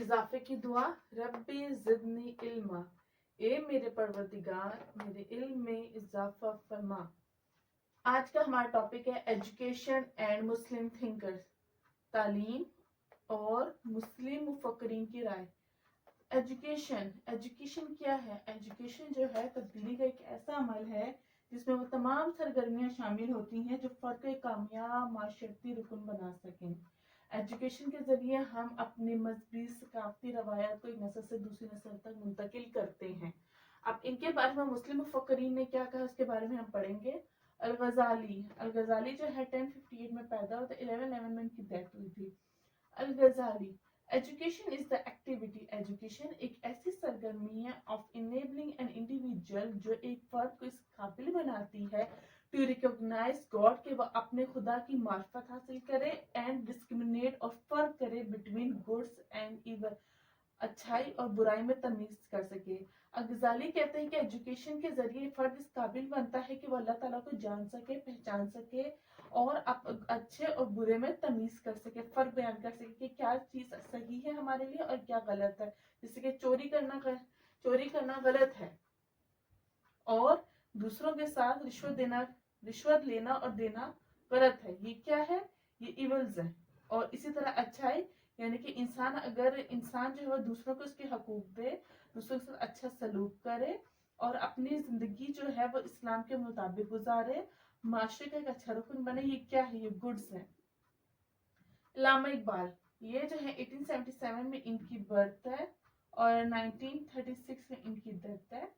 इजाफे की दुआ, रब्बी ज़िदनी इल्मा, ए मेरे परवरदिगार मेरे इल्म में इजाफा फरमा। आज का हमारा टॉपिक है एजुकेशन एंड मुस्लिम थिंकर्स, तालीम और मुस्लिम मुफक्करीन की राय। एजुकेशन क्या है? एजुकेशन जो है तब्दीली का एक ऐसा अमल है जिसमें वो तमाम सरगर्मियां शामिल होती हैं जो फ़र्द को एक कामयाब माशरती रुकन बना सकें। एजुकेशन के ज़रिए हम अपने मजहबी सकाफती रवायात को एक नस्ल से दूसरी नस्ल तक मुंतकिल करते हैं। अब इनके बारे में मुस्लिम मुफक्करीन ने क्या कहा उसके बारे में हम पढ़ेंगे। अल-गज़ाली जो है 1058 में पैदा हुआ, 1111 में इनकी डेथ हुई थी। Al-Ghazali, education is the activity, education एक ऐसी सरगर्मी है ऑफ इनेबलिंग एन इंडिविजुअल जो एक फर्द को इस काबिल बनाती है टू रिकॉग्नाइज गॉड के वह अपने खुदा की मार्फत हासिल करे एंड डिस्क्रिमिनेट और फर्क करे बिटवीन गुड्स एंड इवल, अच्छाई और बुराई में तमीज कर सके। अल-गज़ाली कहते हैं कि एजुकेशन के जरिए फर्द इस काबिल बनता है कि वह अल्लाह ताला को जान सके, पहचान सके और अच्छे और बुरे में तमीज कर सके, फर्क बयान कर सके कि क्या चीज सही है हमारे लिए और क्या गलत है। जैसे कि चोरी करना गलत है और दूसरों के साथ रिश्वत लेना और देना गलत है, ये क्या है? ये इवल्स है। और इसी तरह अच्छाई यानी कि इंसान जो है वो दूसरों को उसके हकूक दे, दूसरों के साथ अच्छा सलूक करे और अपनी जिंदगी जो है वो इस्लाम के मुताबिक गुजारे, माशरे का एक अच्छा रुकन बने, ये क्या है? ये गुड्स है। अल्लामा इकबाल, ये जो है 1877 में इनकी बर्थ है और 1936 में इनकी डेथ है।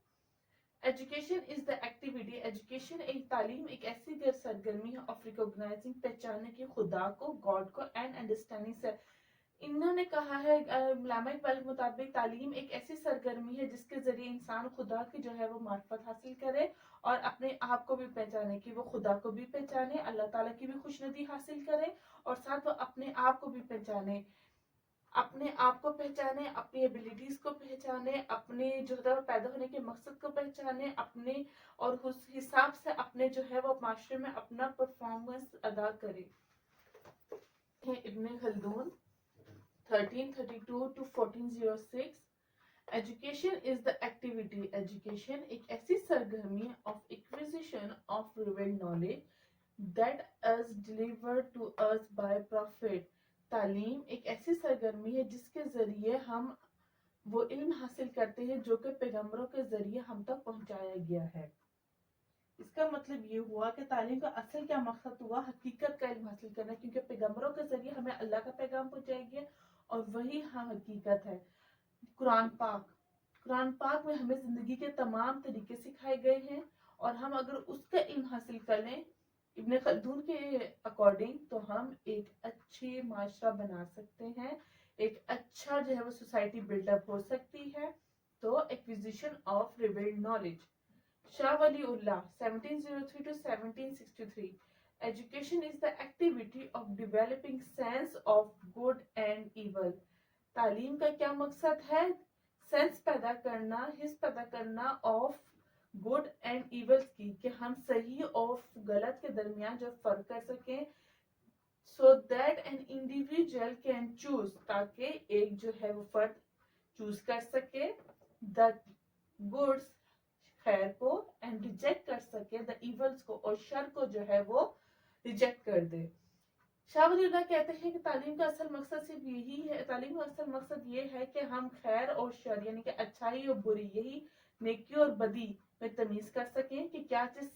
Education is the activity, education एक तालीम एक ऐसी गैर सरगर्मी है ऑफ रिकॉग्नाइजिंग, पहचानने की खुदा को, गॉड को एंड अंडरस्टैंडिंग से। इन्होंने कहा है अल्लामा इकबाल के मुताबिक तालीम एक ऐसी सरगर्मी है जिसके जरिए इंसान खुदा की जो है वो मार्फत हासिल करे और अपने आप को भी पहचाने, कि वो खुदा को भी पहचाने, अल्लाह ताला की भी खुशनुदी हासिल करे और साथ वो अपने आप को भी पहचाने, अपनी एबिलिटीज को पहचाने, अपने जो है पैदा होने के मकसद को पहचाने, अपने और उस हिसाब से अपने जो है वो माशरे में अपना परफॉर्मेंस अदा करे। Ibn Khaldun 1332 to 1406, education is the activity, education एक ऐसी सरगर्मी of acquisition of revealed knowledge that is delivered to us by prophet, तालीम एक ऐसी सरगर्मी है जिसके जरिए हम वो इल्म हासिल करते हैं जो कि पैगंबरों के जरिए हम तक पहुंचाया गया है। इसका मतलब ये हुआ कि तालीम का असल क्या मकसद हुआ? हकीकत का इल्म हासिल करना, क्योंकि पैगंबरों के जरिए हमें अल्लाह का पैगाम पहुंचाया गया और वही हकीकत है। कुरान पाक में हमें जिंदगी के तमाम तरीके सिखाए गए हैं और हम अगर उसका इल्म हासिल कर लें इब्न खल्दून के अकॉर्डिंग तो हम एक अच्छी माशरा बना सकते हैं, एक अच्छा जो है वो सोसाइटी बिल्डअप हो सकती है। तो acquisition of revealed knowledge. Shah Waliullah 1703 to 1763, education is the activity of developing sense of good and evil, तालीम का क्या मकसद है? सेंस पैदा करना, हिस्स पैदा करना ऑफ गुड एंड इवल्स की, कि हम सही और गलत के दरमियान जो फर्क कर सकें, so that an individual can choose, ताकि एक जो है वो फर्द चूज कर सके द गुड्स, खैर को, एंड रिजेक्ट कर सके द इवल्स को, और शर को जो है वो रिजेक्ट कर दे। शाह वलीउल्लाह कहते हैं कि तालीम का असल मकसद सिर्फ यही है, तालीम का असल मकसद ये है कि हम खैर और शर यानी कि अच्छाई और बुरी, यही नेकी और बदी में तमीज कर सकें कि क्या चीज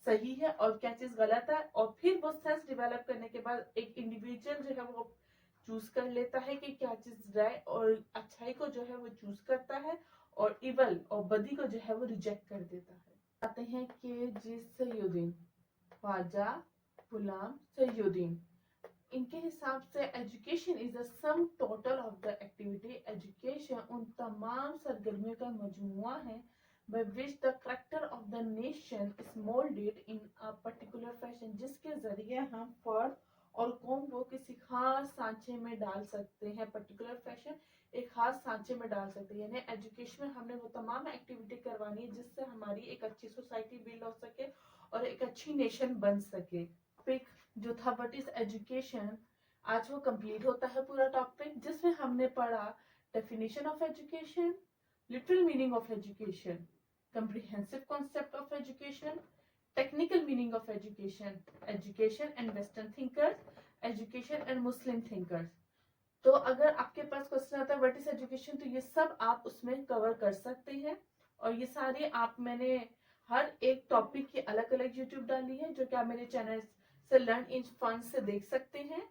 सही है और क्या चीज गलत है, और फिर वो सेंस डेवलप करने के बाद एक इंडिविजुअल जो है वो चूज कर लेता है कि क्या चीज राय और अच्छाई को जो है वो चूज करता है और इवल और बदी को जो है वो रिजेक्ट कर देता है। आते हैं कि सैय्युद्दीन, ख्वाजा गुलाम सैय्युद्दीन, इनके हिसाब से education is the sum total of the activity, education उन तमाम सरगर्मियों का मजमुआ है by which the character of the nation is molded in a particular fashion, जिसके जरिए हम फर्द और कौम को किसी खास सांचे में डाल सकते हैं, पर्टिकुलर फैशन एक खास सांचे में डाल सकते हैं। यानी एजुकेशन में हमने वो तमाम एक्टिविटी करवानी है जिससे हमारी एक अच्छी सोसाइटी बिल्ड हो सके और एक अच्छी नेशन बन सके। टॉपिक जो था व्हाट इज एजुकेशन, आज वो कंप्लीट होता है पूरा टॉपिक, जिसमें हमने पढ़ा definition of education, literal meaning of education, comprehensive concept of education, technical meaning of education, education and Western thinkers, education and Muslim thinkers. तो अगर आपके पास क्वेश्चन आता है व्हाट इज एजुकेशन, तो ये सब आप उसमें कवर कर सकते हैं। और ये सारे आप मैंने हर एक टॉपिक की अलग अलग यूट्यूब डाली है, जो कि आप मेरे चैनल से लर्न इन फन से देख सकते हैं।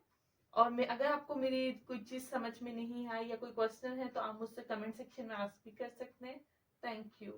और मैं अगर आपको मेरी कोई चीज समझ में नहीं आई या कोई क्वेश्चन है तो आप मुझसे कमेंट सेक्शन में आस्क भी कर सकते हैं। Thank you.